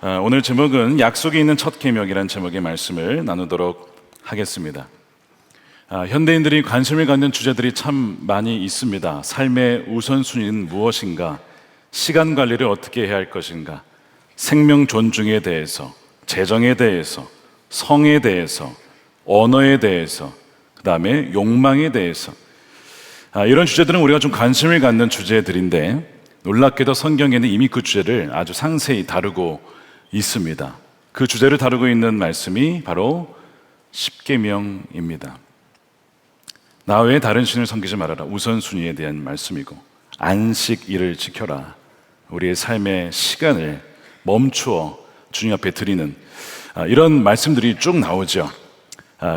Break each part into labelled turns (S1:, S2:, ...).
S1: 오늘 제목은 약속이 있는 첫 계명이라는 제목의 말씀을 나누도록 하겠습니다. 현대인들이 관심을 갖는 주제들이 참 많이 있습니다. 삶의 우선순위는 무엇인가? 시간 관리를 어떻게 해야 할 것인가? 생명 존중에 대해서, 재정에 대해서, 성에 대해서, 언어에 대해서, 그 다음에 욕망에 대해서, 이런 주제들은 우리가 좀 관심을 갖는 주제들인데 놀랍게도 성경에는 이미 그 주제를 아주 상세히 다루고 있습니다. 그 주제를 다루고 있는 말씀이 바로 십계명입니다. 나 외에 다른 신을 섬기지 말아라. 우선순위에 대한 말씀이고, 안식일을 지켜라. 우리의 삶의 시간을 멈추어 주님 앞에 드리는 이런 말씀들이 쭉 나오죠.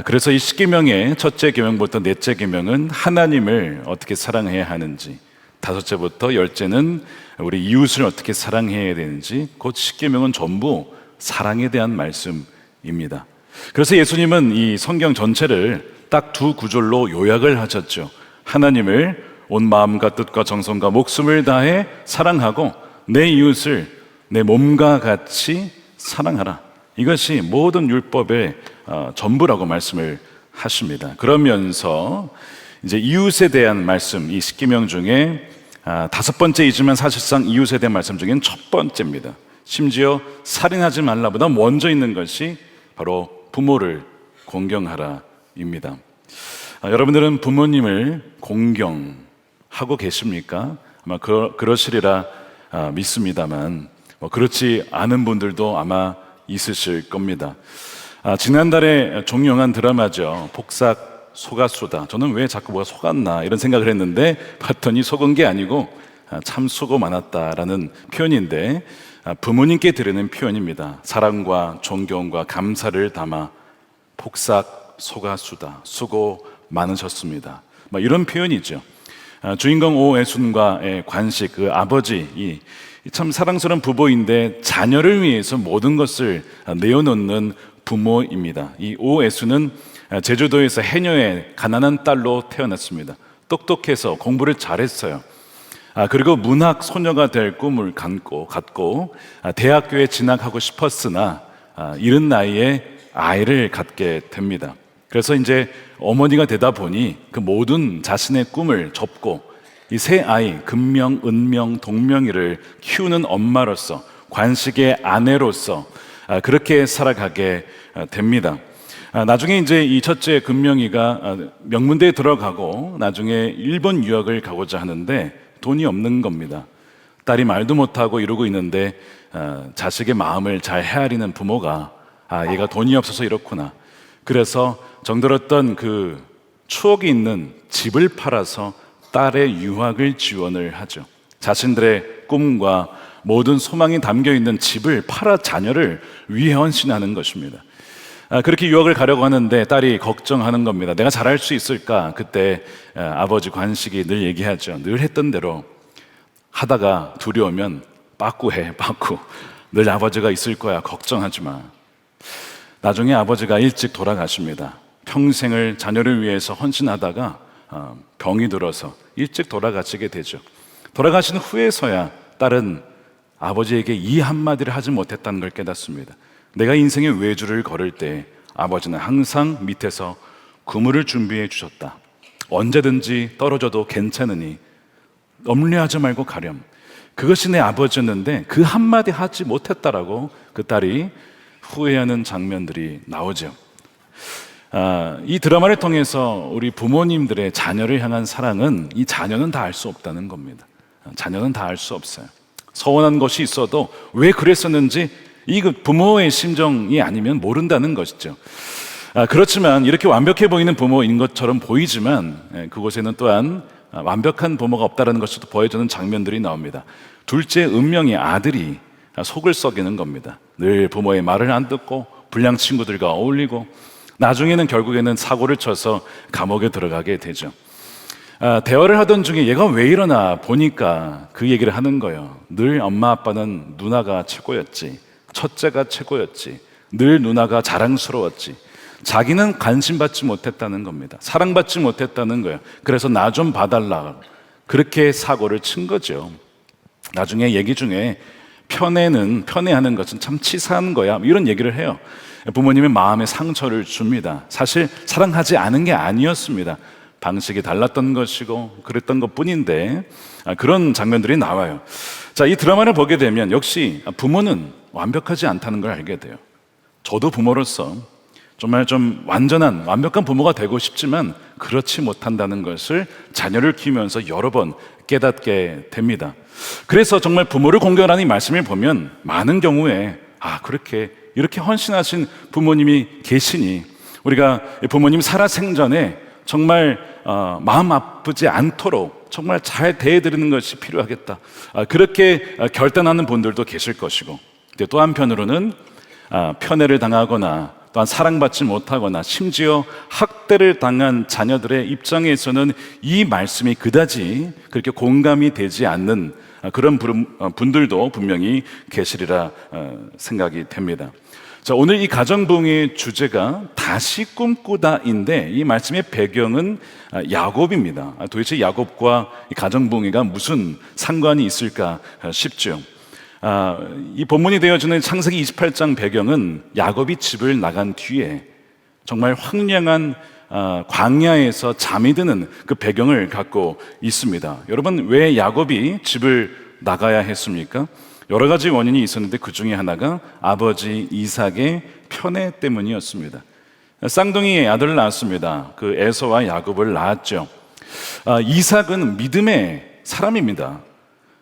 S1: 그래서 이 십계명의 첫째 계명부터 넷째 계명은 하나님을 어떻게 사랑해야 하는지, 다섯째부터 열째는 우리 이웃을 어떻게 사랑해야 되는지, 곧 십계명은 전부 사랑에 대한 말씀입니다. 그래서 예수님은 이 성경 전체를 딱 두 구절로 요약을 하셨죠. 하나님을 온 마음과 뜻과 정성과 목숨을 다해 사랑하고 내 이웃을 내 몸과 같이 사랑하라. 이것이 모든 율법의 전부라고 말씀을 하십니다. 그러면서 이제 이웃에 대한 말씀, 이 십계명 중에 다섯 번째이지만 사실상 이웃에 대한 말씀 중엔 첫 번째입니다. 심지어 살인하지 말라보다 먼저 있는 것이 바로 부모를 공경하라입니다. 여러분들은 부모님을 공경하고 계십니까? 아마 그러시리라 믿습니다만 그렇지 않은 분들도 아마 있으실 겁니다. 지난달에 종영한 드라마죠. 복싹 속았수다. 저는 왜 자꾸 뭐가 속았나 이런 생각을 했는데 봤더니 속은 게 아니고 참 수고 많았다라는 표현인데, 부모님께 드리는 표현입니다. 사랑과 존경과 감사를 담아 복싹 속았수다. 수고 많으셨습니다. 이런 표현이죠. 주인공 오애순과의 관식, 그 아버지, 참 사랑스러운 부부인데 자녀를 위해서 모든 것을 내어놓는 부모입니다. 이 오애순은 제주도에서 해녀의 가난한 딸로 태어났습니다. 똑똑해서 공부를 잘했어요. 그리고 문학 소녀가 될 꿈을 갖고 대학교에 진학하고 싶었으나 이른 나이에 아이를 갖게 됩니다. 그래서 이제 어머니가 되다 보니 그 모든 자신의 꿈을 접고 이 세 아이, 금명, 은명, 동명이를 키우는 엄마로서, 관식의 아내로서 그렇게 살아가게 됩니다. 나중에 이제 이 첫째 금명이가 명문대에 들어가고 나중에 일본 유학을 가고자 하는데 돈이 없는 겁니다. 딸이 말도 못하고 이러고 있는데 자식의 마음을 잘 헤아리는 부모가 얘가 돈이 없어서 이렇구나. 그래서 정들었던 그 추억이 있는 집을 팔아서 딸의 유학을 지원을 하죠. 자신들의 꿈과 모든 소망이 담겨있는 집을 팔아 자녀를 위해 헌신하는 것입니다. 그렇게 유학을 가려고 하는데 딸이 걱정하는 겁니다. 내가 잘할 수 있을까? 그때 아버지 관식이 늘 얘기하죠. 늘 했던 대로 하다가 두려우면 빠꾸해, 빠꾸. 늘 아버지가 있을 거야. 걱정하지 마. 나중에 아버지가 일찍 돌아가십니다. 평생을 자녀를 위해서 헌신하다가 병이 들어서 일찍 돌아가시게 되죠. 돌아가신 후에서야 딸은 아버지에게 이 한마디를 하지 못했다는 걸 깨닫습니다. 내가 인생의 외주를 걸을 때 아버지는 항상 밑에서 그물을 준비해 주셨다. 언제든지 떨어져도 괜찮으니 염려하지 말고 가렴. 그것이 내 아버지였는데 그 한마디 하지 못했다라고 그 딸이 후회하는 장면들이 나오죠. 이 드라마를 통해서 우리 부모님들의 자녀를 향한 사랑은 이 자녀는 다 알 수 없다는 겁니다. 자녀는 다 알 수 없어요. 서운한 것이 있어도 왜 그랬었는지 이 부모의 심정이 아니면 모른다는 것이죠. 그렇지만 이렇게 완벽해 보이는 부모인 것처럼 보이지만 그곳에는 또한 완벽한 부모가 없다는 것도 보여주는 장면들이 나옵니다. 둘째 은명의 아들이 속을 썩이는 겁니다. 늘 부모의 말을 안 듣고 불량 친구들과 어울리고 나중에는 결국에는 사고를 쳐서 감옥에 들어가게 되죠. 대화를 하던 중에 얘가 왜 이러나 보니까 그 얘기를 하는 거예요. 늘 엄마 아빠는 누나가 최고였지. 첫째가 최고였지. 늘 누나가 자랑스러웠지. 자기는 관심받지 못했다는 겁니다. 사랑받지 못했다는 거예요. 그래서 나 좀 봐달라. 그렇게 사고를 친 거죠. 나중에 얘기 중에 편애하는 것은 참 치사한 거야, 이런 얘기를 해요. 부모님의 마음에 상처를 줍니다. 사실 사랑하지 않은 게 아니었습니다. 방식이 달랐던 것이고 그랬던 것뿐인데 그런 장면들이 나와요. 자, 이 드라마를 보게 되면 역시 부모는 완벽하지 않다는 걸 알게 돼요. 저도 부모로서 정말 좀 완벽한 부모가 되고 싶지만 그렇지 못한다는 것을 자녀를 키우면서 여러 번 깨닫게 됩니다. 그래서 정말 부모를 공경하는 이 말씀을 보면 많은 경우에 그렇게 이렇게 헌신하신 부모님이 계시니 우리가 부모님 살아생전에 정말 마음 아프지 않도록 정말 잘 대해드리는 것이 필요하겠다, 그렇게 결단하는 분들도 계실 것이고, 근데 또 한편으로는 편애를 당하거나 또한 사랑받지 못하거나 심지어 학대를 당한 자녀들의 입장에서는 이 말씀이 그다지 그렇게 공감이 되지 않는 그런 분들도 분명히 계시리라 생각이 됩니다. 자, 오늘 이 가정부흥의 주제가 다시 꿈꾸다인데 이 말씀의 배경은 야곱입니다. 도대체 야곱과 이 가정부흥회가 무슨 상관이 있을까 싶죠. 이 본문이 되어지는 창세기 28장 배경은 야곱이 집을 나간 뒤에 정말 황량한 광야에서 잠이 드는 그 배경을 갖고 있습니다. 여러분, 왜 야곱이 집을 나가야 했습니까? 여러 가지 원인이 있었는데 그 중에 하나가 아버지 이삭의 편애 때문이었습니다. 쌍둥이 아들을 낳았습니다. 그 에서와 야곱을 낳았죠. 이삭은 믿음의 사람입니다.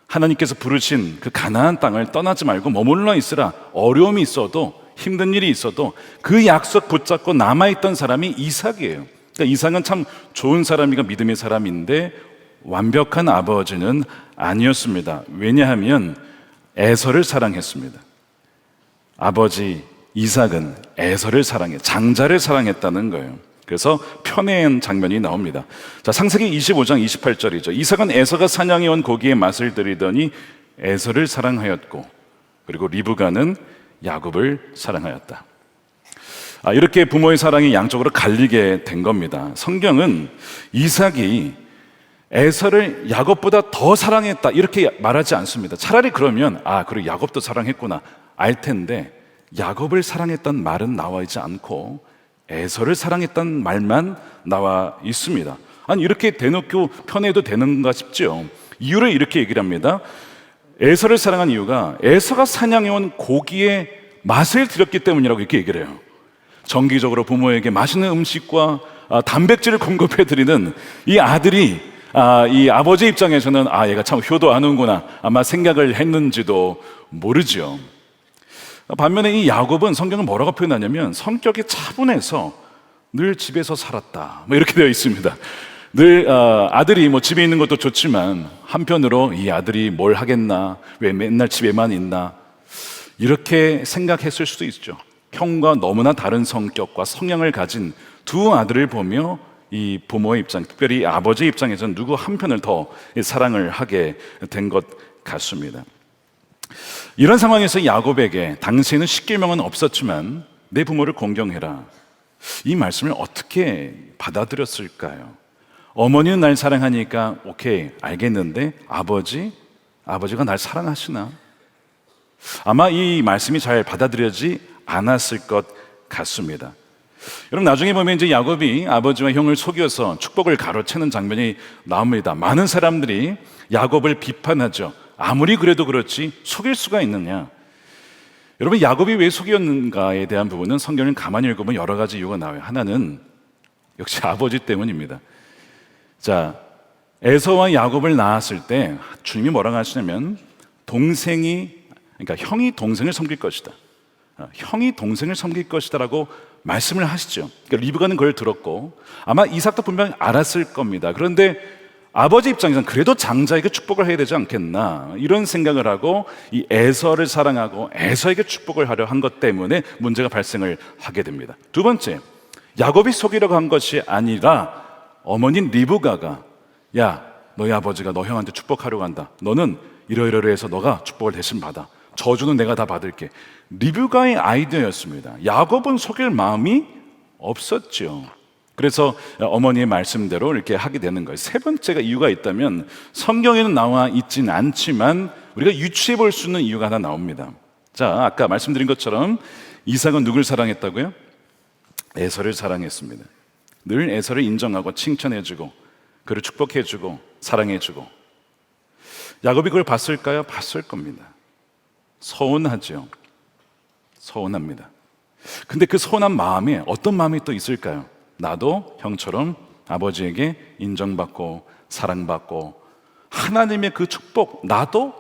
S1: 하나님께서 부르신 그 가나안 땅을 떠나지 말고 머물러 있으라. 어려움이 있어도 힘든 일이 있어도 그 약속 붙잡고 남아있던 사람이 이삭이에요. 그러니까 이삭은 참 좋은 사람이고 믿음의 사람인데 완벽한 아버지는 아니었습니다. 왜냐하면 에서를 사랑했습니다. 아버지 이삭은 에서를 장자를 사랑했다는 거예요. 그래서 편애한 장면이 나옵니다. 자, 창세기 25장 28절이죠. 이삭은 에서가 사냥해 온 고기의 맛을 들이더니 에서를 사랑하였고, 그리고 리브가는 야곱을 사랑하였다. 이렇게 부모의 사랑이 양쪽으로 갈리게 된 겁니다. 성경은 이삭이 에서를 야곱보다 더 사랑했다 이렇게 말하지 않습니다. 차라리 그러면 그리고 야곱도 사랑했구나 알 텐데, 야곱을 사랑했던 말은 나와 있지 않고 에서를 사랑했던 말만 나와 있습니다. 아니, 이렇게 대놓고 편애도 되는가 싶죠. 이유를 이렇게 얘기를 합니다. 에서를 사랑한 이유가 에서가 사냥해온 고기의 맛을 들였기 때문이라고 이렇게 얘기를 해요. 정기적으로 부모에게 맛있는 음식과 단백질을 공급해드리는 이 아들이 이 아버지 입장에서는 얘가 참 효도하는구나 아마 생각을 했는지도 모르죠. 반면에 이 야곱은 성경은 뭐라고 표현하냐면 성격이 차분해서 늘 집에서 살았다 이렇게 되어 있습니다. 늘 아들이 집에 있는 것도 좋지만 한편으로 이 아들이 뭘 하겠나, 왜 맨날 집에만 있나 이렇게 생각했을 수도 있죠. 형과 너무나 다른 성격과 성향을 가진 두 아들을 보며 이 부모의 입장, 특별히 아버지 입장에서는 누구 한편을 더 사랑을 하게 된 것 같습니다. 이런 상황에서 야곱에게 당시에는 십계명은 없었지만 내 부모를 공경해라, 이 말씀을 어떻게 받아들였을까요? 어머니는 날 사랑하니까 오케이 알겠는데 아버지가 날 사랑하시나? 아마 이 말씀이 잘 받아들여지지 않았을 것 같습니다. 여러분, 나중에 보면 이제 야곱이 아버지와 형을 속여서 축복을 가로채는 장면이 나옵니다. 많은 사람들이 야곱을 비판하죠. 아무리 그래도 그렇지 속일 수가 있느냐. 여러분, 야곱이 왜 속였는가에 대한 부분은 성경을 가만히 읽어보면 여러 가지 이유가 나와요. 하나는 역시 아버지 때문입니다. 자, 에서와 야곱을 낳았을 때 주님이 뭐라고 하시냐면 형이 동생을 섬길 것이다. 형이 동생을 섬길 것이다라고 말씀을 하시죠. 그러니까 리브가는 그걸 들었고 아마 이삭도 분명히 알았을 겁니다. 그런데 아버지 입장에서는 그래도 장자에게 축복을 해야 되지 않겠나 이런 생각을 하고 이 에서를 사랑하고 에서에게 축복을 하려 한 것 때문에 문제가 발생을 하게 됩니다. 두 번째, 야곱이 속이려고 한 것이 아니라 어머니 리브가가 야, 너희 아버지가 너 형한테 축복하려고 한다. 너는 이러이러해서 너가 축복을 대신 받아. 저주는 내가 다 받을게. 리브가의 아이디어였습니다. 야곱은 속일 마음이 없었죠. 그래서 어머니의 말씀대로 이렇게 하게 되는 거예요. 세 번째가 이유가 있다면 성경에는 나와 있진 않지만 우리가 유추해 볼 수 있는 이유가 하나 나옵니다. 자, 아까 말씀드린 것처럼 이삭은 누굴 사랑했다고요? 에서를 사랑했습니다. 늘 에서를 인정하고 칭찬해주고 그를 축복해주고 사랑해주고. 야곱이 그걸 봤을까요? 봤을 겁니다. 서운하죠. 서운합니다. 근데 그 서운한 마음에 어떤 마음이 또 있을까요? 나도 형처럼 아버지에게 인정받고 사랑받고 하나님의 그 축복 나도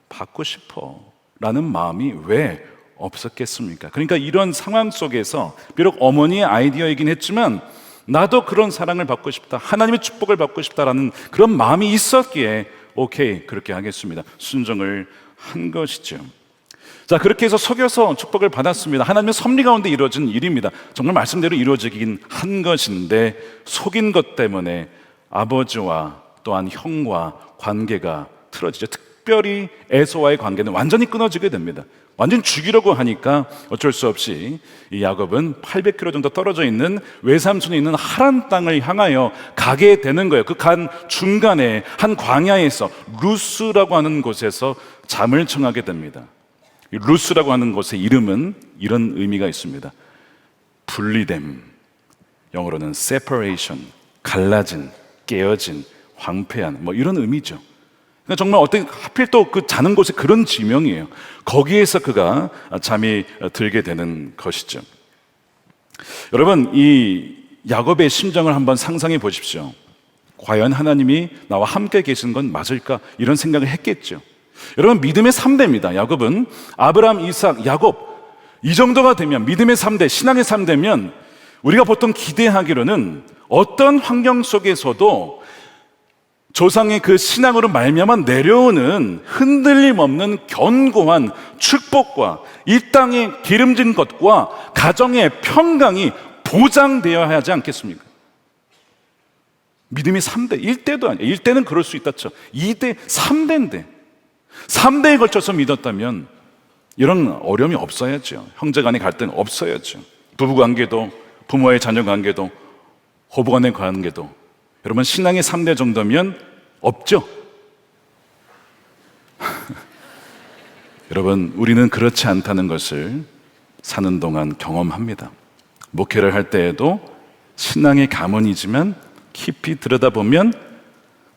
S1: 받고 싶어 라는 마음이 왜 없었겠습니까? 그러니까 이런 상황 속에서 비록 어머니의 아이디어이긴 했지만 나도 그런 사랑을 받고 싶다, 하나님의 축복을 받고 싶다라는 그런 마음이 있었기에 오케이, 그렇게 하겠습니다. 순종을 한 것이죠. 자, 그렇게 해서 속여서 축복을 받았습니다. 하나님의 섭리 가운데 이루어진 일입니다. 정말 말씀대로 이루어지긴 한 것인데 속인 것 때문에 아버지와 또한 형과 관계가 틀어지죠. 특별히 에서와의 관계는 완전히 끊어지게 됩니다. 완전히 죽이려고 하니까 어쩔 수 없이 이 야곱은 800km 정도 떨어져 있는 외삼촌이 있는 하란 땅을 향하여 가게 되는 거예요. 그 간 중간에 한 광야에서 루스라고 하는 곳에서 잠을 청하게 됩니다. 이 루스라고 하는 곳의 이름은 이런 의미가 있습니다. 분리됨, 영어로는 separation, 갈라진, 깨어진, 황폐한, 뭐 이런 의미죠. 그러니까 정말 어떻게 하필 또 그 자는 곳에 그런 지명이에요. 거기에서 그가 잠이 들게 되는 것이죠. 여러분, 이 야곱의 심정을 한번 상상해 보십시오. 과연 하나님이 나와 함께 계신 건 맞을까? 이런 생각을 했겠죠. 여러분, 믿음의 3대입니다. 야곱은 아브라함, 이삭, 야곱 이 정도가 되면, 믿음의 3대, 신앙의 3대면 우리가 보통 기대하기로는 어떤 환경 속에서도 조상의 그 신앙으로 말미암아 내려오는 흔들림 없는 견고한 축복과 이 땅의 기름진 것과 가정의 평강이 보장되어야 하지 않겠습니까? 믿음이 3대, 1대도 아니에요. 1대는 그럴 수 있다죠. 2대, 3대인데 3대에 걸쳐서 믿었다면 이런 어려움이 없어야죠. 형제 간의 갈등 없어야죠. 부부 관계도, 부모의 자녀 관계도, 호부 간의 관계도. 여러분, 신앙의 3대 정도면 없죠? 여러분, 우리는 그렇지 않다는 것을 사는 동안 경험합니다. 목회를 할 때에도 신앙의 가문이지만 깊이 들여다보면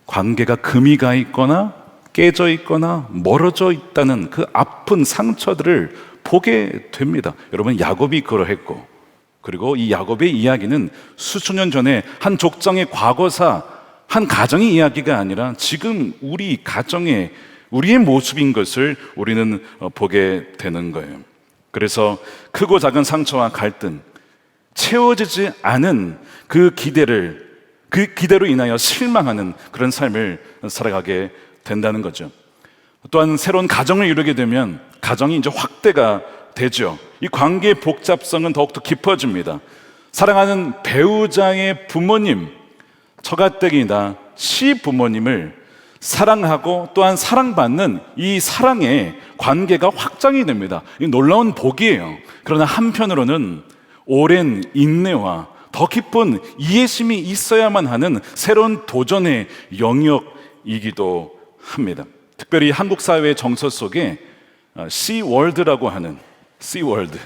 S1: 관계가 금이 가 있거나 깨져 있거나 멀어져 있다는 그 아픈 상처들을 보게 됩니다. 여러분, 야곱이 그러했고, 그리고 이 야곱의 이야기는 수천 년 전에 한 족장의 과거사, 한 가정의 이야기가 아니라 지금 우리 가정의, 우리의 모습인 것을 우리는 보게 되는 거예요. 그래서 크고 작은 상처와 갈등, 채워지지 않은 그 기대로 인하여 실망하는 그런 삶을 살아가게 된다는 거죠. 또한 새로운 가정을 이루게 되면 가정이 이제 확대가 되죠. 이 관계의 복잡성은 더욱더 깊어집니다. 사랑하는 배우자의 부모님, 처가댁이나 시부모님을 사랑하고 또한 사랑받는 이 사랑의 관계가 확장이 됩니다. 이 놀라운 복이에요. 그러나 한편으로는 오랜 인내와 더 깊은 이해심이 있어야만 하는 새로운 도전의 영역이기도 합니다. 특별히 한국 사회의 정서 속에 시월드라고 하는, 시월드,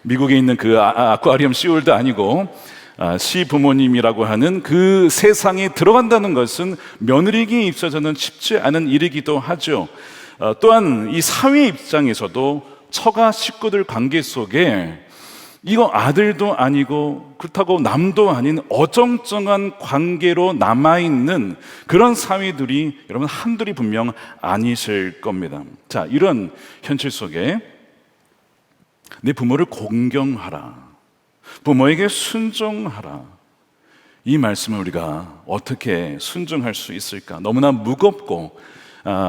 S1: 미국에 있는 그 아쿠아리움 시월드 아니고 시부모님이라고 하는 그 세상에 들어간다는 것은 며느리에게 있어서는 쉽지 않은 일이기도 하죠. 또한 이 사회 입장에서도 처가 식구들 관계 속에 이거 아들도 아니고 그렇다고 남도 아닌 어정쩡한 관계로 남아있는 그런 사위들이 여러분 한둘이 분명 아니실 겁니다. 자, 이런 현실 속에 내 부모를 공경하라, 부모에게 순종하라, 이 말씀을 우리가 어떻게 순종할 수 있을까? 너무나 무겁고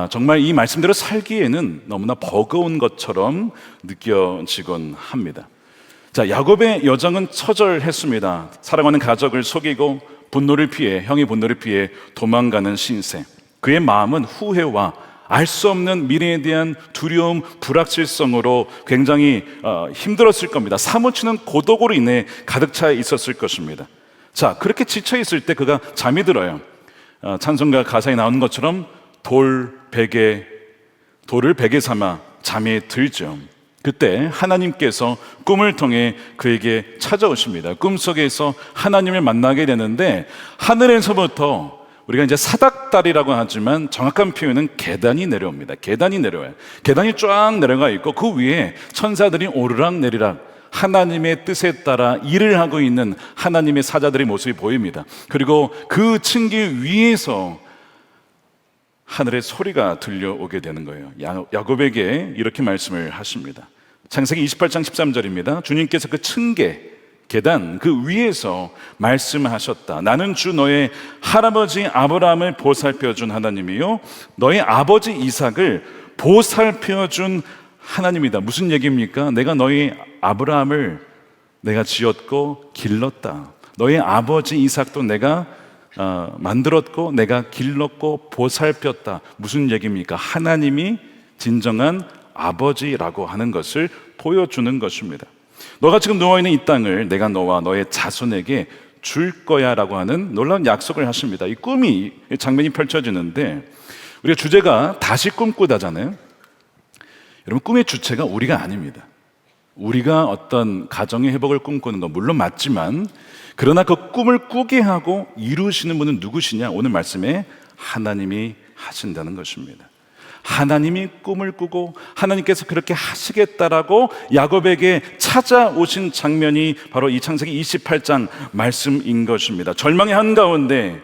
S1: 정말 이 말씀대로 살기에는 너무나 버거운 것처럼 느껴지곤 합니다. 자, 야곱의 여정은 처절했습니다. 사랑하는 가족을 속이고 분노를 피해, 형의 분노를 피해 도망가는 신세. 그의 마음은 후회와 알 수 없는 미래에 대한 두려움, 불확실성으로 굉장히 힘들었을 겁니다. 사무치는 고독으로 인해 가득 차 있었을 것입니다. 자, 그렇게 지쳐 있을 때 그가 잠이 들어요. 찬송가 가사에 나오는 것처럼 돌을 베개 삼아 잠에 들죠. 그때 하나님께서 꿈을 통해 그에게 찾아오십니다. 꿈속에서 하나님을 만나게 되는데, 하늘에서부터 우리가 이제 사닥다리라고 하지만 정확한 표현은 계단이 내려옵니다. 계단이 내려와요. 계단이 쫙 내려가 있고 그 위에 천사들이 오르락내리락 하나님의 뜻에 따라 일을 하고 있는 하나님의 사자들의 모습이 보입니다. 그리고 그 층계 위에서 하늘의 소리가 들려오게 되는 거예요. 야곱에게 이렇게 말씀을 하십니다. 창세기 28장 13절입니다. 주님께서 그 층계, 계단 그 위에서 말씀하셨다. 나는 주 너의 할아버지 아브라함을 보살펴준 하나님이요 너의 아버지 이삭을 보살펴준 하나님이다. 무슨 얘기입니까? 내가 너희 아브라함을 내가 지었고 길렀다. 너의 아버지 이삭도 내가 만들었고 내가 길렀고 보살폈다. 무슨 얘기입니까? 하나님이 진정한 아버지라고 하는 것을 보여주는 것입니다. 너가 지금 누워있는 이 땅을 내가 너와 너의 자손에게 줄 거야 라고 하는 놀라운 약속을 하십니다. 이 꿈이, 이 장면이 펼쳐지는데 우리가 주제가 다시 꿈꾸다잖아요. 여러분, 꿈의 주체가 우리가 아닙니다. 우리가 어떤 가정의 회복을 꿈꾸는 건 물론 맞지만, 그러나 그 꿈을 꾸게 하고 이루시는 분은 누구시냐? 오늘 말씀에 하나님이 하신다는 것입니다. 하나님이 꿈을 꾸고 하나님께서 그렇게 하시겠다라고 야곱에게 찾아오신 장면이 바로 이 창세기 28장 말씀인 것입니다. 절망의 한가운데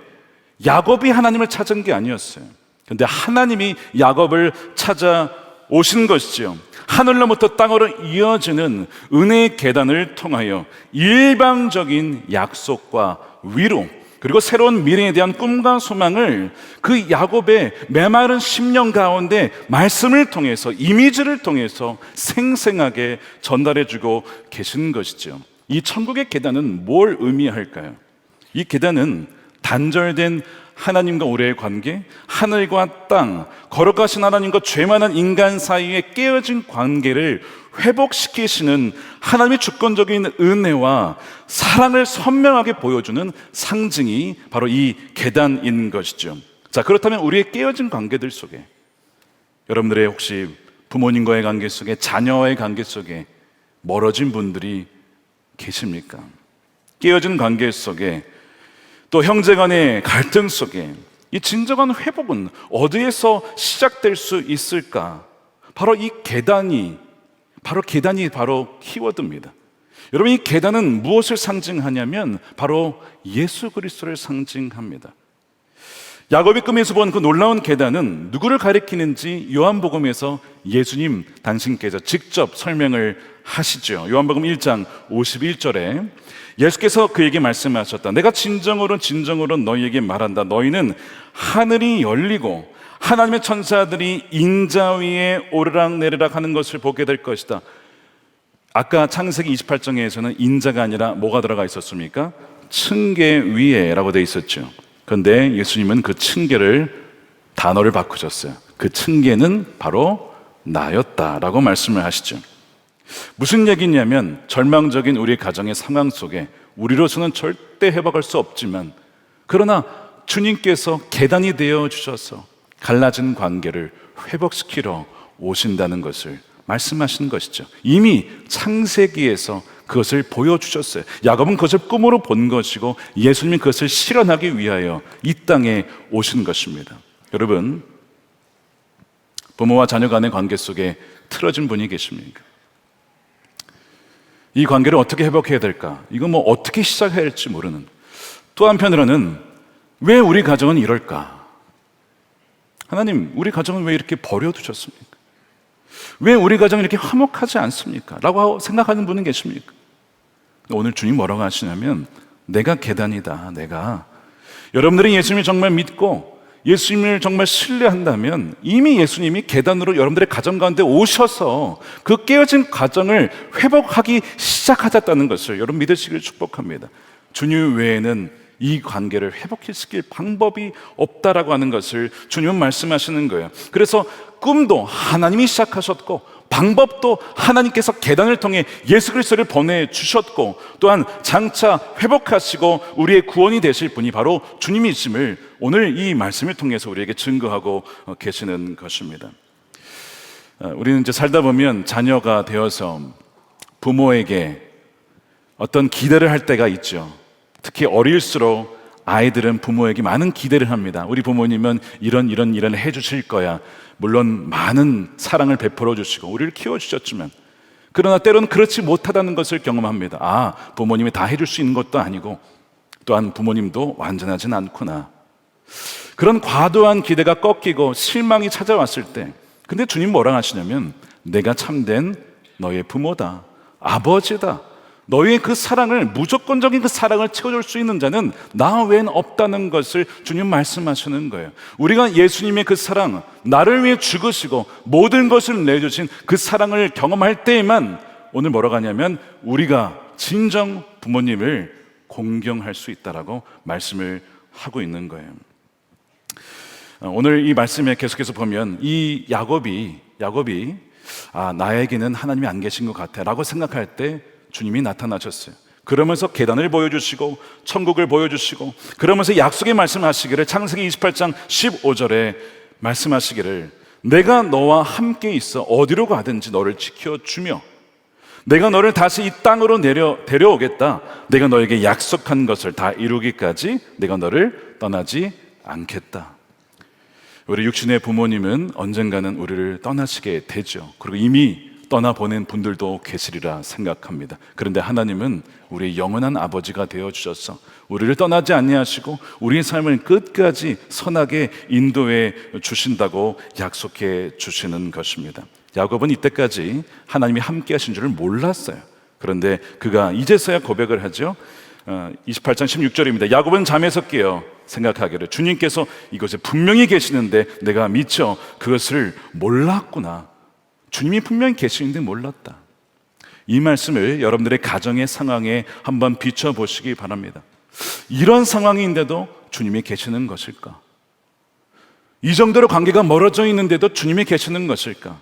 S1: 야곱이 하나님을 찾은 게 아니었어요. 그런데 하나님이 야곱을 찾아오신 것이지요. 하늘로부터 땅으로 이어지는 은혜의 계단을 통하여 일방적인 약속과 위로, 그리고 새로운 미래에 대한 꿈과 소망을 그 야곱의 메마른 심령 가운데 말씀을 통해서, 이미지를 통해서 생생하게 전달해주고 계신 것이죠. 이 천국의 계단은 뭘 의미할까요? 이 계단은 단절된 하나님과 우리의 관계, 하늘과 땅, 거룩하신 하나님과 죄 많은 인간 사이에 깨어진 관계를 회복시키시는 하나님의 주권적인 은혜와 사랑을 선명하게 보여주는 상징이 바로 이 계단인 것이죠. 자, 그렇다면 우리의 깨어진 관계들 속에, 여러분들의 혹시 부모님과의 관계 속에, 자녀와의 관계 속에 멀어진 분들이 계십니까? 깨어진 관계 속에, 또 형제 간의 갈등 속에 이 진정한 회복은 어디에서 시작될 수 있을까? 바로 이 계단이 바로 키워드입니다. 여러분, 이 계단은 무엇을 상징하냐면 바로 예수 그리스도를 상징합니다. 야곱이 꿈에서 본 그 놀라운 계단은 누구를 가리키는지 요한복음에서 예수님 당신께서 직접 설명을 하시죠. 요한복음 1장 51절에 예수께서 그에게 말씀하셨다. 내가 진정으로 너희에게 말한다. 너희는 하늘이 열리고 하나님의 천사들이 인자 위에 오르락내리락 하는 것을 보게 될 것이다. 아까 창세기 28장에서는 인자가 아니라 뭐가 들어가 있었습니까? 층계 위에 라고 되어 있었죠. 그런데 예수님은 그 층계를, 단어를 바꾸셨어요. 그 층계는 바로 나였다라고 말씀을 하시죠. 무슨 얘기냐면 절망적인 우리 가정의 상황 속에 우리로서는 절대 회복할 수 없지만, 그러나 주님께서 계단이 되어 주셔서 갈라진 관계를 회복시키러 오신다는 것을 말씀하시는 것이죠. 이미 창세기에서 그것을 보여주셨어요. 야곱은 그것을 꿈으로 본 것이고 예수님은 그것을 실현하기 위하여 이 땅에 오신 것입니다. 여러분, 부모와 자녀 간의 관계 속에 틀어진 분이 계십니까? 이 관계를 어떻게 회복해야 될까? 이거 어떻게 시작해야 할지 모르는, 또 한편으로는 왜 우리 가정은 이럴까? 하나님, 우리 가정은 왜 이렇게 버려두셨습니까? 왜 우리 가정은 이렇게 화목하지 않습니까? 라고 생각하는 분은 계십니까? 오늘 주님 뭐라고 하시냐면, 내가 계단이다. 여러분들이 예수님을 정말 믿고 예수님을 정말 신뢰한다면 이미 예수님이 계단으로 여러분들의 가정 가운데 오셔서 그 깨어진 가정을 회복하기 시작하셨다는 것을 여러분 믿으시길 축복합니다. 주님 외에는 이 관계를 회복시킬 방법이 없다라고 하는 것을 주님은 말씀하시는 거예요. 그래서 꿈도 하나님이 시작하셨고 방법도 하나님께서 계단을 통해 예수 그리스도를 보내주셨고, 또한 장차 회복하시고 우리의 구원이 되실 분이 바로 주님이심을 오늘 이 말씀을 통해서 우리에게 증거하고 계시는 것입니다. 우리는 이제 살다 보면 자녀가 되어서 부모에게 어떤 기대를 할 때가 있죠. 특히 어릴수록 아이들은 부모에게 많은 기대를 합니다. 우리 부모님은 이런 해주실 거야. 물론 많은 사랑을 베풀어 주시고 우리를 키워주셨지만, 그러나 때로는 그렇지 못하다는 것을 경험합니다. 부모님이 다 해줄 수 있는 것도 아니고, 또한 부모님도 완전하진 않구나. 그런 과도한 기대가 꺾이고 실망이 찾아왔을 때, 근데 주님 뭐라 하시냐면, 내가 참된 너의 부모다, 아버지다. 너의 그 사랑을, 무조건적인 그 사랑을 채워줄 수 있는 자는 나 외엔 없다는 것을 주님 말씀하시는 거예요. 우리가 예수님의 그 사랑, 나를 위해 죽으시고 모든 것을 내주신 그 사랑을 경험할 때에만 오늘 뭐라고 하냐면, 우리가 진정 부모님을 공경할 수 있다라고 말씀을 하고 있는 거예요. 오늘 이 말씀에 계속해서 보면 이 야곱이 나에게는 하나님이 안 계신 것 같아 라고 생각할 때 주님이 나타나셨어요. 그러면서 계단을 보여주시고 천국을 보여주시고, 그러면서 약속의 말씀하시기를, 창세기 28장 15절에 말씀하시기를, 내가 너와 함께 있어 어디로 가든지 너를 지켜주며 내가 너를 다시 이 땅으로 데려오겠다. 내가 너에게 약속한 것을 다 이루기까지 내가 너를 떠나지 않겠다. 우리 육신의 부모님은 언젠가는 우리를 떠나시게 되죠. 그리고 이미 떠나보낸 분들도 계시리라 생각합니다. 그런데 하나님은 우리의 영원한 아버지가 되어주셔서 우리를 떠나지 아니하시고 우리의 삶을 끝까지 선하게 인도해 주신다고 약속해 주시는 것입니다. 야곱은 이때까지 하나님이 함께 하신 줄을 몰랐어요. 그런데 그가 이제서야 고백을 하죠. 28장 16절입니다. 야곱은 잠에서 깨어 생각하기를, 주님께서 이곳에 분명히 계시는데 내가 미처 그것을 몰랐구나. 주님이 분명히 계시는데 몰랐다. 이 말씀을 여러분들의 가정의 상황에 한번 비춰보시기 바랍니다. 이런 상황인데도 주님이 계시는 것일까? 이 정도로 관계가 멀어져 있는데도 주님이 계시는 것일까?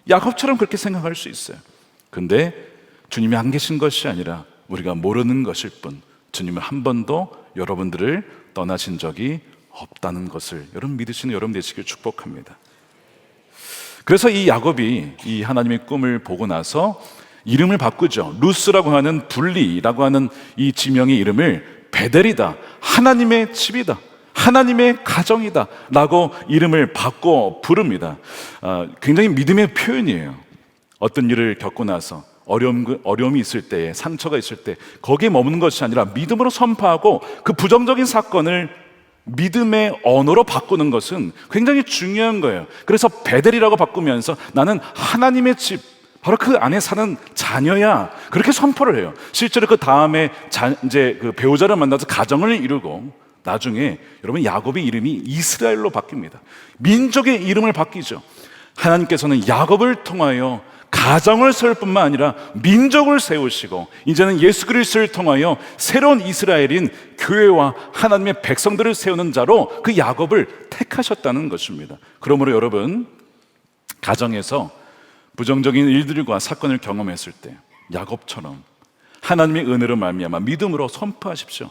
S1: 야곱처럼 그렇게 생각할 수 있어요. 근데 주님이 안 계신 것이 아니라 우리가 모르는 것일 뿐, 주님은 한 번도 여러분들을 떠나신 적이 없다는 것을 여러분 믿으시는 여러분 되시길 축복합니다. 그래서 이 야곱이 이 하나님의 꿈을 보고 나서 이름을 바꾸죠. 루스라고 하는 분리라고 하는 이 지명의 이름을 베델이다, 하나님의 집이다, 하나님의 가정이다 라고 이름을 바꿔 부릅니다. 굉장히 믿음의 표현이에요. 어떤 일을 겪고 나서 어려움이 있을 때, 상처가 있을 때 거기에 머무는 것이 아니라 믿음으로 선포하고 그 부정적인 사건을 믿음의 언어로 바꾸는 것은 굉장히 중요한 거예요. 그래서 베델이라고 바꾸면서 나는 하나님의 집, 바로 그 안에 사는 자녀야, 그렇게 선포를 해요. 실제로 그 다음에 이제 그 배우자를 만나서 가정을 이루고, 나중에 여러분 야곱의 이름이 이스라엘로 바뀝니다. 민족의 이름을 바뀌죠. 하나님께서는 야곱을 통하여 가정을 세울 뿐만 아니라 민족을 세우시고, 이제는 예수 그리스도를 통하여 새로운 이스라엘인 교회와 하나님의 백성들을 세우는 자로 그 야곱을 택하셨다는 것입니다. 그러므로 여러분, 가정에서 부정적인 일들과 사건을 경험했을 때 야곱처럼 하나님의 은혜로 말미암아 믿음으로 선포하십시오.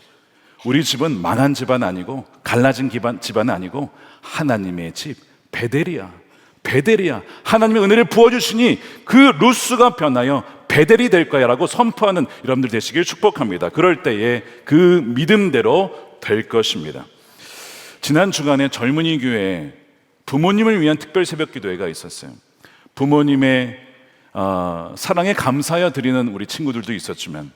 S1: 우리 집은 망한 집안 아니고 갈라진 집안 아니고 하나님의 집, 베델이야. 하나님의 은혜를 부어주시니 그 루스가 변하여 베델이 될 거야 라고 선포하는 여러분들 되시길 축복합니다. 그럴 때에 그 믿음대로 될 것입니다. 지난 주간에 젊은이 교회에 부모님을 위한 특별 새벽 기도회가 있었어요. 부모님의 사랑에 감사하여 드리는 우리 친구들도 있었지만,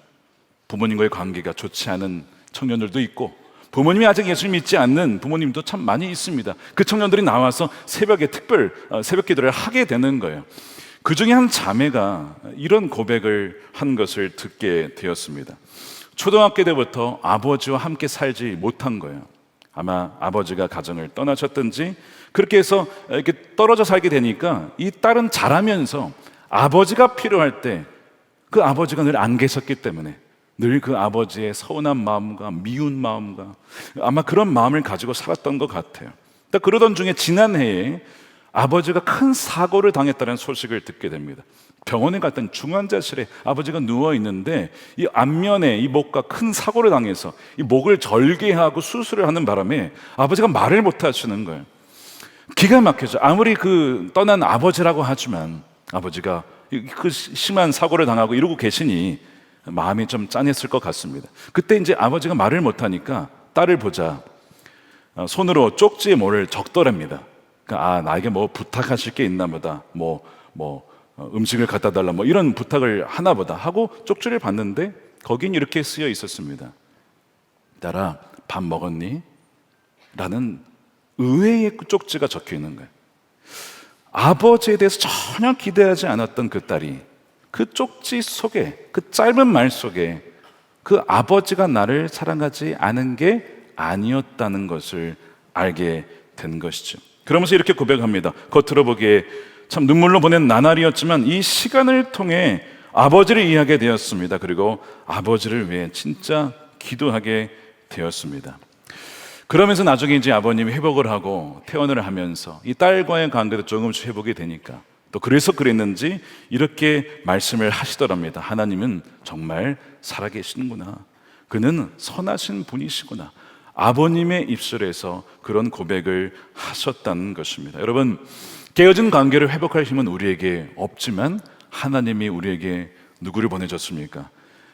S1: 부모님과의 관계가 좋지 않은 청년들도 있고, 부모님이 아직 예수를 믿지 않는 부모님도 참 많이 있습니다. 그 청년들이 나와서 새벽에 특별 새벽 기도를 하게 되는 거예요. 그 중에 한 자매가 이런 고백을 한 것을 듣게 되었습니다. 초등학교 때부터 아버지와 함께 살지 못한 거예요. 아마 아버지가 가정을 떠나셨든지 그렇게 해서 이렇게 떨어져 살게 되니까 이 딸은 자라면서 아버지가 필요할 때 그 아버지가 늘 안 계셨기 때문에 늘 그 아버지의 서운한 마음과 미운 마음과 아마 그런 마음을 가지고 살았던 것 같아요. 그러던 중에 지난해에 아버지가 큰 사고를 당했다는 소식을 듣게 됩니다. 병원에 갔더니 중환자실에 아버지가 누워 있는데 이 안면에 이 목과 큰 사고를 당해서 이 목을 절개하고 수술을 하는 바람에 아버지가 말을 못 하시는 거예요. 기가 막혀서 아무리 그 떠난 아버지라고 하지만 아버지가 그 심한 사고를 당하고 이러고 계시니 마음이 좀 짠했을 것 같습니다. 그때 이제 아버지가 말을 못 하니까 딸을 보자 손으로 쪽지에 뭐를 적더랍니다. 그러니까 나에게 뭐 부탁하실 게 있나 보다. 음식을 갖다 달라 뭐 이런 부탁을 하나 보다 하고 쪽지를 봤는데 거긴 이렇게 쓰여 있었습니다. 딸아, 밥 먹었니? 라는 의외의 쪽지가 적혀 있는 거예요. 아버지에 대해서 전혀 기대하지 않았던 그 딸이 그 쪽지 속에, 그 짧은 말 속에 그 아버지가 나를 사랑하지 않은 게 아니었다는 것을 알게 된 것이죠. 그러면서 이렇게 고백합니다. 겉으로 보기에 참 눈물로 보낸 나날이었지만 이 시간을 통해 아버지를 이해하게 되었습니다. 그리고 아버지를 위해 진짜 기도하게 되었습니다. 그러면서 나중에 이제 아버님이 회복을 하고 퇴원을 하면서 이 딸과의 관계도 조금씩 회복이 되니까 또 그래서 그랬는지 이렇게 말씀을 하시더랍니다. 하나님은 정말 살아계시는구나. 그는 선하신 분이시구나. 아버님의 입술에서 그런 고백을 하셨다는 것입니다. 여러분, 깨어진 관계를 회복할 힘은 우리에게 없지만 하나님이 우리에게 누구를 보내줬습니까?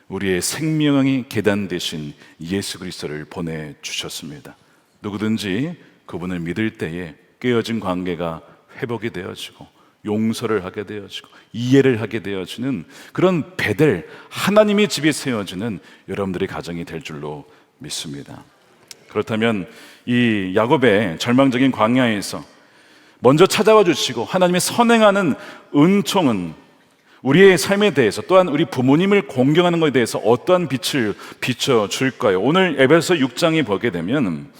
S1: 우리의 생명의 계단 대신 예수 그리스도를 보내주셨습니다. 누구든지 그분을 믿을 때에 깨어진 관계가 회복이 되어지고 용서를 하게 되어지고 이해를 하게 되어지는 그런 베델, 하나님의 집이 세워지는 여러분들의 가정이 될 줄로 믿습니다. 그렇다면 이 야곱의 절망적인 광야에서 먼저 찾아와 주시고 하나님의 선행하는 은총은 우리의 삶에 대해서 또한 우리 부모님을 공경하는 것에 대해서 어떠한 빛을 비춰줄까요? 오늘 에베소 6장에 보게 되면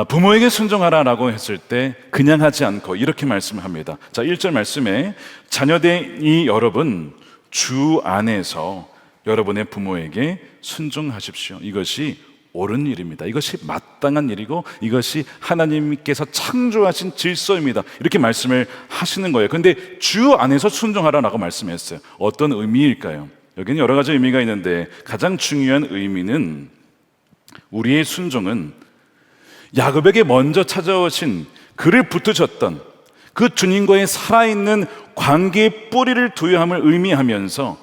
S1: 부모에게 순종하라라고 했을 때 그냥 하지 않고 이렇게 말씀합니다. 자, 1절 말씀에 자녀된 여러분 주 안에서 여러분의 부모에게 순종하십시오. 이것이 옳은 일입니다. 이것이 마땅한 일이고 이것이 하나님께서 창조하신 질서입니다. 이렇게 말씀을 하시는 거예요. 그런데 주 안에서 순종하라라고 말씀했어요. 어떤 의미일까요? 여기는 여러 가지 의미가 있는데 가장 중요한 의미는 우리의 순종은 야곱에게 먼저 찾아오신 그를 붙드셨던 그 주님과의 살아있는 관계의 뿌리를 두여함을 의미하면서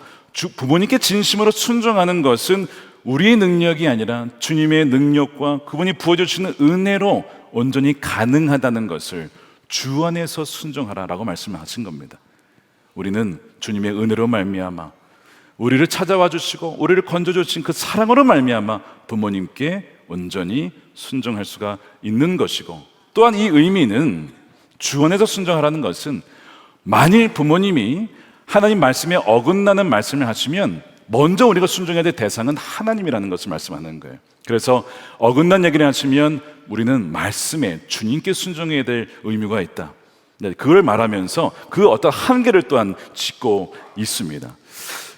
S1: 부모님께 진심으로 순종하는 것은 우리의 능력이 아니라 주님의 능력과 그분이 부어주시는 은혜로 온전히 가능하다는 것을 주 안에서 순종하라라고 말씀하신 겁니다. 우리는 주님의 은혜로 말미암아 우리를 찾아와 주시고 우리를 건져주신 그 사랑으로 말미암아 부모님께 온전히 순종할 수가 있는 것이고, 또한 이 의미는 주 안에서 순종하라는 것은 만일 부모님이 하나님 말씀에 어긋나는 말씀을 하시면 먼저 우리가 순종해야 될 대상은 하나님이라는 것을 말씀하는 거예요. 그래서 어긋난 얘기를 하시면 우리는 말씀에 주님께 순종해야 될 의무가 있다. 그걸 말하면서 그 어떤 한계를 또한 짚고 있습니다.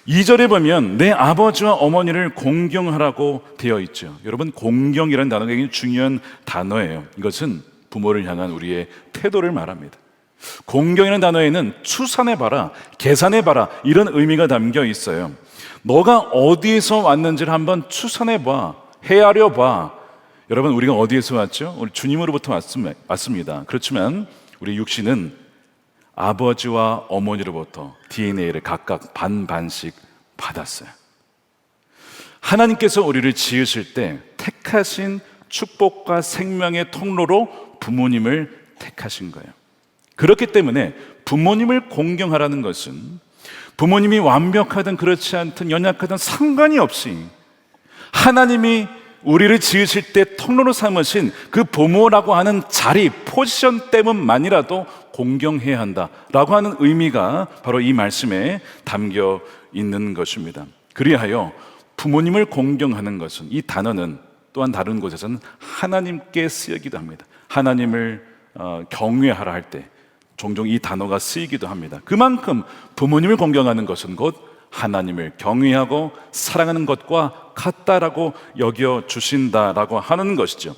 S1: 2절에 보면 내 아버지와 어머니를 공경하라고 되어 있죠. 여러분, 공경이라는 단어가 굉장히 중요한 단어예요. 이것은 부모를 향한 우리의 태도를 말합니다. 공경이라는 단어에는 추산해봐라, 계산해봐라 이런 의미가 담겨 있어요. 너가 어디에서 왔는지를 한번 추산해봐, 헤아려봐. 여러분, 우리가 어디에서 왔죠? 우리 주님으로부터 왔습니다. 그렇지만 우리 육신은 아버지와 어머니로부터 DNA를 각각 반씩 받았어요. 하나님께서 우리를 지으실 때 택하신 축복과 생명의 통로로 부모님을 택하신 거예요. 그렇기 때문에 부모님을 공경하라는 것은 부모님이 완벽하든 그렇지 않든 연약하든 상관이 없이 하나님이 우리를 지으실 때 통로로 삼으신 그 부모라고 하는 자리, 포지션 때문만이라도 공경해야 한다라고 하는 의미가 바로 이 말씀에 담겨 있는 것입니다. 그리하여 부모님을 공경하는 것은, 이 단어는 또한 다른 곳에서는 하나님께 쓰이기도 합니다. 하나님을 경외하라 할 때 종종 이 단어가 쓰이기도 합니다. 그만큼 부모님을 공경하는 것은 곧 하나님을 경외하고 사랑하는 것과 같다라고 여겨주신다라고 하는 것이죠.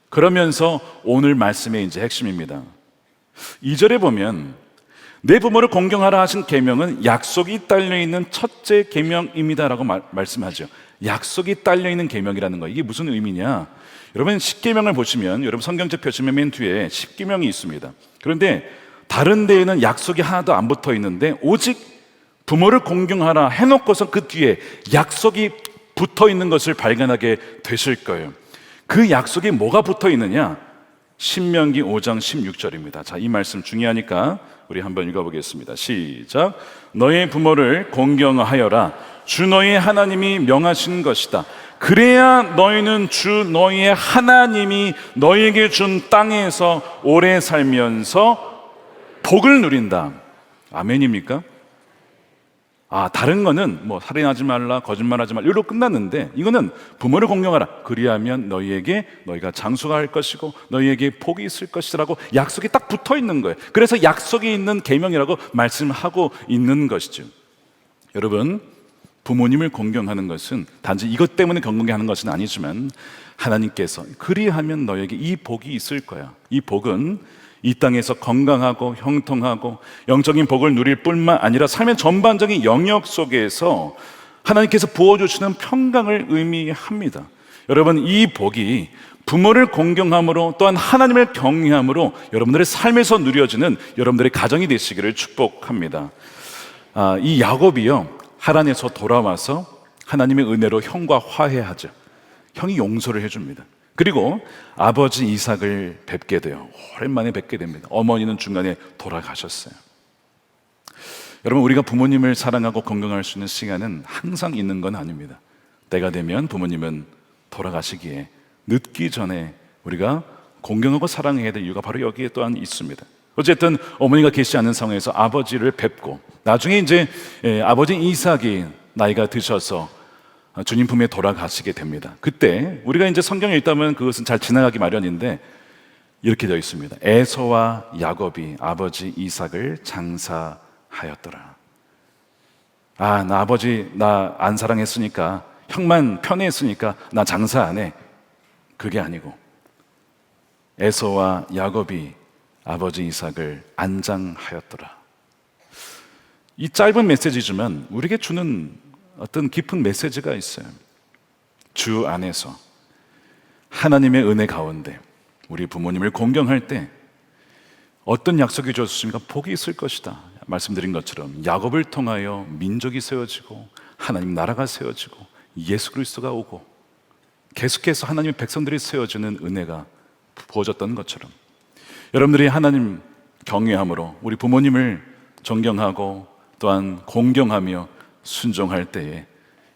S1: 그러면서 오늘 말씀의 이제 핵심입니다. 2절에 보면 내 부모를 공경하라 하신 계명은 약속이 딸려있는 첫째 계명입니다라고 말씀하죠. 약속이 딸려있는 계명이라는 거, 이게 무슨 의미냐? 여러분 10계명을 보시면, 여러분 성경책 펴시면 맨 뒤에 10계명이 있습니다. 그런데 다른 데에는 약속이 하나도 안 붙어 있는데 오직 부모를 공경하라 해놓고서 그 뒤에 약속이 붙어 있는 것을 발견하게 되실 거예요. 그 약속이 뭐가 붙어 있느냐? 신명기 5장 16절입니다. 자, 이 말씀 중요하니까 우리 한번 읽어보겠습니다. 시작. 너의 부모를 공경하여라. 주 너의 하나님이 명하신 것이다. 그래야 너희는 주 너희의 하나님이 너희에게 준 땅에서 오래 살면서 복을 누린다. 아멘입니까? 다른 거는 뭐 살인하지 말라, 거짓말하지 말라 이로 끝났는데, 이거는 부모를 공경하라. 그리하면 너희가 장수할 것이고 너희에게 복이 있을 것이라고 약속이 딱 붙어 있는 거예요. 그래서 약속이 있는 계명이라고 말씀하고 있는 것이죠. 여러분, 부모님을 공경하는 것은 단지 이것 때문에 공경하는 것은 아니지만 하나님께서 그리하면 너에게 이 복이 있을 거야. 이 복은 이 땅에서 건강하고 형통하고 영적인 복을 누릴 뿐만 아니라 삶의 전반적인 영역 속에서 하나님께서 부어주시는 평강을 의미합니다. 여러분, 이 복이 부모를 공경함으로 또한 하나님을 경외함으로 여러분들의 삶에서 누려지는 여러분들의 가정이 되시기를 축복합니다. 이 야곱이요, 하란에서 돌아와서 하나님의 은혜로 형과 화해하죠. 형이 용서를 해줍니다. 그리고 아버지 이삭을 뵙게 돼요. 오랜만에 뵙게 됩니다. 어머니는 중간에 돌아가셨어요. 여러분, 우리가 부모님을 사랑하고 건강할 수 있는 시간은 항상 있는 건 아닙니다. 때가 되면 부모님은 돌아가시기에 늦기 전에 우리가 공경하고 사랑해야 될 이유가 바로 여기에 또한 있습니다. 어쨌든 어머니가 계시지 않는 상황에서 아버지를 뵙고 나중에 이제 아버지 이삭이 나이가 드셔서 주님 품에 돌아가시게 됩니다. 그때 우리가 이제 성경을 읽다면 그것은 잘 지나가기 마련인데 이렇게 되어 있습니다. 에서와 야곱이 아버지 이삭을 장사하였더라. 나 아버지 나 안 사랑했으니까, 형만 편애했으니까 나 장사 안 해. 그게 아니고 에서와 야곱이 아버지 이삭을 안장하였더라. 이 짧은 메시지지만 우리에게 주는 어떤 깊은 메시지가 있어요. 주 안에서 하나님의 은혜 가운데 우리 부모님을 공경할 때 어떤 약속이 주었습니까? 복이 있을 것이다. 말씀드린 것처럼 야곱을 통하여 민족이 세워지고 하나님 나라가 세워지고 예수 그리스도가 오고 계속해서 하나님의 백성들이 세워지는 은혜가 부어졌던 것처럼 여러분들이 하나님 경외함으로 우리 부모님을 존경하고 또한 공경하며 순종할 때에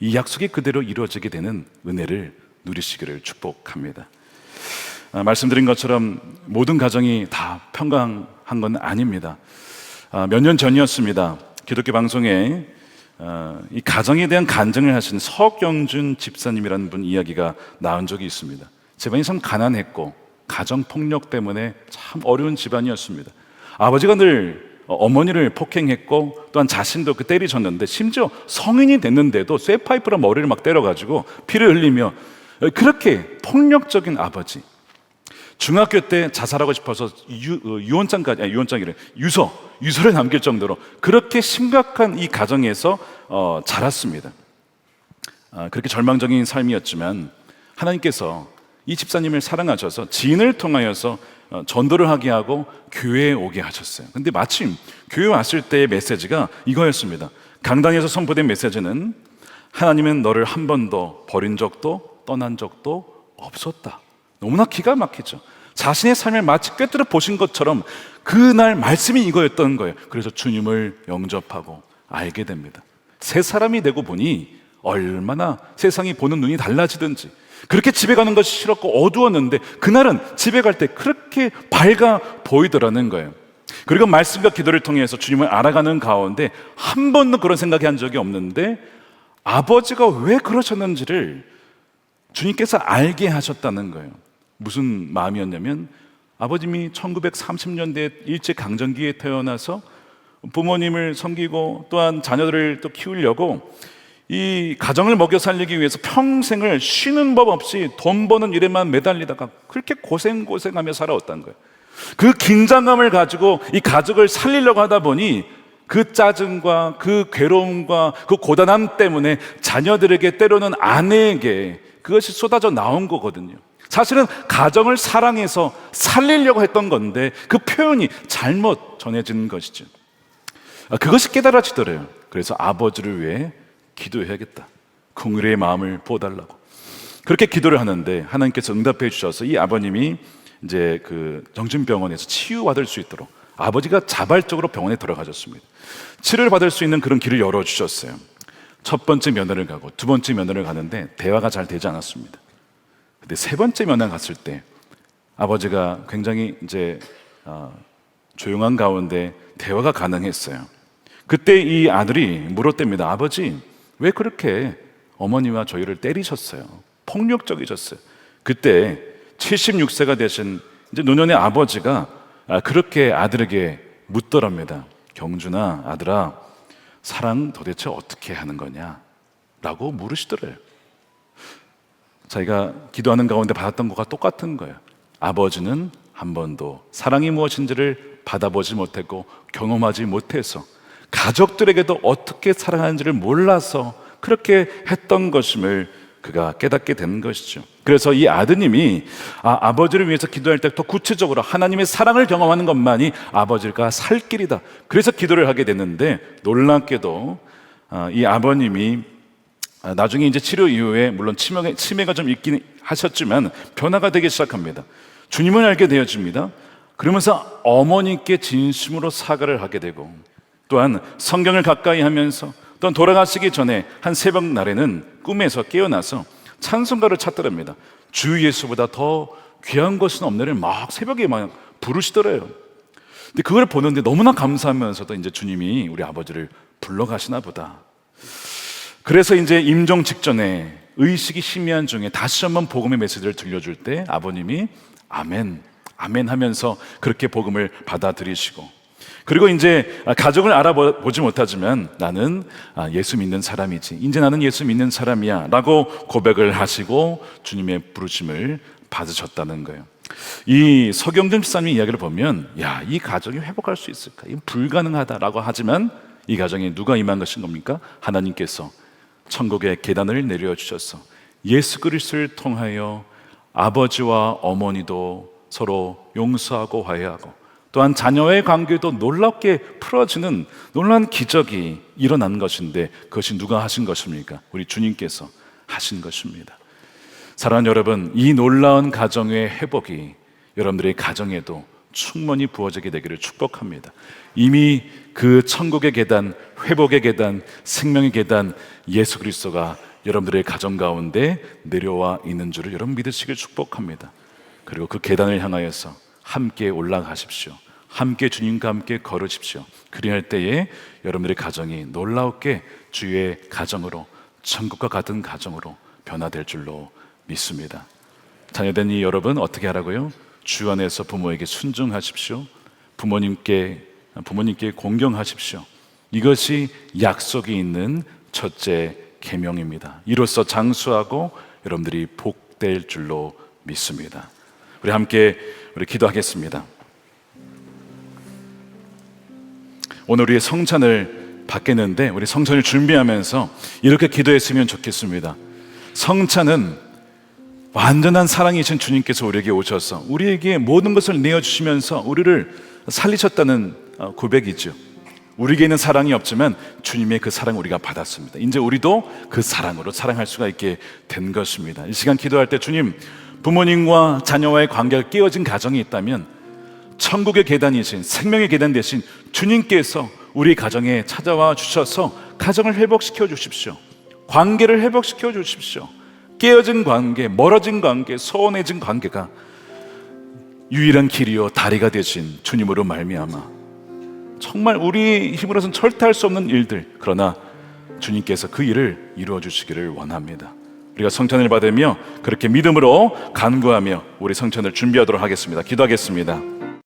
S1: 이 약속이 그대로 이루어지게 되는 은혜를 누리시기를 축복합니다. 말씀드린 것처럼 모든 가정이 다 평강한 건 아닙니다. 몇 년 전이었습니다. 기독교 방송에 이 가정에 대한 간증을 하신 서경준 집사님이라는 분 이야기가 나온 적이 있습니다. 집안이 참 가난했고 가정폭력 때문에 참 어려운 집안이었습니다. 아버지가 늘 어머니를 폭행했고 또한 자신도 때리셨는데 심지어 성인이 됐는데도 쇠파이프로 머리를 막 때려가지고 피를 흘리며 그렇게 폭력적인 아버지. 중학교 때 자살하고 싶어서 유서를 남길 정도로 그렇게 심각한 이 가정에서 자랐습니다. 그렇게 절망적인 삶이었지만 하나님께서 이 집사님을 사랑하셔서 지인을 통하여서 전도를 하게 하고 교회에 오게 하셨어요. 근데 마침 교회에 왔을 때의 메시지가 이거였습니다. 강단에서 선포된 메시지는 하나님은 너를 한 번도 버린 적도 떠난 적도 없었다. 너무나 기가 막히죠. 자신의 삶을 마치 꿰뚫어 보신 것처럼 그날 말씀이 이거였던 거예요. 그래서 주님을 영접하고 알게 됩니다. 새 사람이 되고 보니 얼마나 세상이 보는 눈이 달라지든지, 그렇게 집에 가는 것이 싫었고 어두웠는데 그날은 집에 갈 때 그렇게 밝아 보이더라는 거예요. 그리고 말씀과 기도를 통해서 주님을 알아가는 가운데 한 번도 그런 생각이 한 적이 없는데 아버지가 왜 그러셨는지를 주님께서 알게 하셨다는 거예요. 무슨 마음이었냐면 아버님이 1930년대 일제강점기에 태어나서 부모님을 섬기고 또한 자녀들을 또 키우려고 이 가정을 먹여 살리기 위해서 평생을 쉬는 법 없이 돈 버는 일에만 매달리다가 그렇게 고생하며 살아왔다는 거예요. 그 긴장감을 가지고 이 가족을 살리려고 하다 보니 그 짜증과 그 괴로움과 그 고단함 때문에 자녀들에게, 때로는 아내에게 그것이 쏟아져 나온 거거든요. 사실은 가정을 사랑해서 살리려고 했던 건데 그 표현이 잘못 전해진 것이죠. 그것이 깨달아지더래요. 그래서 아버지를 위해 기도해야겠다. 긍휼의 마음을 보달라고. 그렇게 기도를 하는데 하나님께서 응답해 주셔서 이 아버님이 이제 그 정신병원에서 치유받을 수 있도록 아버지가 자발적으로 병원에 들어가셨습니다. 치료를 받을 수 있는 그런 길을 열어주셨어요. 첫 번째 면회를 가고 두 번째 면회를 가는데 대화가 잘 되지 않았습니다. 근데 세 번째 면회 갔을 때 아버지가 굉장히 이제 조용한 가운데 대화가 가능했어요. 그때 이 아들이 물었답니다. 아버지, 왜 그렇게 어머니와 저희를 때리셨어요? 폭력적이셨어요. 그때 76세가 되신 이제 노년의 아버지가 그렇게 아들에게 묻더랍니다. 경준아, 아들아, 사랑 도대체 어떻게 하는 거냐? 라고 물으시더래요. 자기가 기도하는 가운데 받았던 것과 똑같은 거예요. 아버지는 한 번도 사랑이 무엇인지를 받아보지 못했고 경험하지 못해서 가족들에게도 어떻게 사랑하는지를 몰라서 그렇게 했던 것임을 그가 깨닫게 된 것이죠. 그래서 이 아드님이 아버지를 위해서 기도할 때 더 구체적으로 하나님의 사랑을 경험하는 것만이 아버지가 살 길이다. 그래서 기도를 하게 됐는데 놀랍게도 이 아버님이 나중에 이제 치료 이후에 물론 치매가 좀 있긴 하셨지만 변화가 되기 시작합니다. 주님을 알게 되어집니다. 그러면서 어머니께 진심으로 사과를 하게 되고 또한 성경을 가까이 하면서 또한 돌아가시기 전에 한 새벽 날에는 꿈에서 깨어나서 찬송가를 찾더랍니다. 주 예수보다 더 귀한 것은 없네를 막 새벽에 막 부르시더래요. 근데 그걸 보는데 너무나 감사하면서도 이제 주님이 우리 아버지를 불러가시나 보다. 그래서 이제 임종 직전에 의식이 희미한 중에 다시 한번 복음의 메시지를 들려줄 때 아버님이 아멘, 아멘 하면서 그렇게 복음을 받아들이시고 그리고 이제 가족을 알아보지 못하지만 나는 예수 믿는 사람이지, 이제 나는 예수 믿는 사람이야 라고 고백을 하시고 주님의 부르심을 받으셨다는 거예요. 이 서경준 집사님의 이야기를 보면 이 가정이 회복할 수 있을까? 이건 불가능하다라고 하지만 이 가정에 누가 임한 것인 겁니까? 하나님께서 천국의 계단을 내려주셔서 예수 그리스도를 통하여 아버지와 어머니도 서로 용서하고 화해하고 또한 자녀의 관계도 놀랍게 풀어지는 놀라운 기적이 일어난 것인데 그것이 누가 하신 것입니까? 우리 주님께서 하신 것입니다. 사랑하는 여러분, 이 놀라운 가정의 회복이 여러분들의 가정에도 충만히 부어지게 되기를 축복합니다. 이미 그 천국의 계단, 회복의 계단, 생명의 계단 예수 그리스도가 여러분들의 가정 가운데 내려와 있는 줄을 여러분 믿으시길 축복합니다. 그리고 그 계단을 향하여서 함께 올라가십시오. 함께 주님과 함께 걸으십시오. 그리할 때에 여러분들의 가정이 놀랍게 주의 가정으로, 천국과 같은 가정으로 변화될 줄로 믿습니다. 자녀된 이 여러분 어떻게 하라고요? 주 안에서 부모에게 순종하십시오. 부모님께 공경하십시오. 이것이 약속이 있는 첫째 계명입니다. 이로써 장수하고 여러분들이 복될 줄로 믿습니다. 우리 함께 기도하겠습니다. 오늘 우리의 성찬을 받겠는데 우리 성찬을 준비하면서 이렇게 기도했으면 좋겠습니다. 성찬은 완전한 사랑이신 주님께서 우리에게 오셔서 우리에게 모든 것을 내어주시면서 우리를 살리셨다는 고백이죠. 우리에게는 사랑이 없지만 주님의 그 사랑을 우리가 받았습니다. 이제 우리도 그 사랑으로 사랑할 수가 있게 된 것입니다. 이 시간 기도할 때 주님, 부모님과 자녀와의 관계가 깨어진 가정이 있다면 천국의 계단이신, 생명의 계단 되신 주님께서 우리 가정에 찾아와 주셔서 가정을 회복시켜 주십시오. 관계를 회복시켜 주십시오. 깨어진 관계, 멀어진 관계, 소원해진 관계가 유일한 길이요 다리가 되신 주님으로 말미암아 정말 우리 힘으로서는 절대 할 수 없는 일들, 그러나 주님께서 그 일을 이루어 주시기를 원합니다. 우리가 성찬을 받으며 그렇게 믿음으로 간구하며 우리 성찬을 준비하도록 하겠습니다. 기도하겠습니다.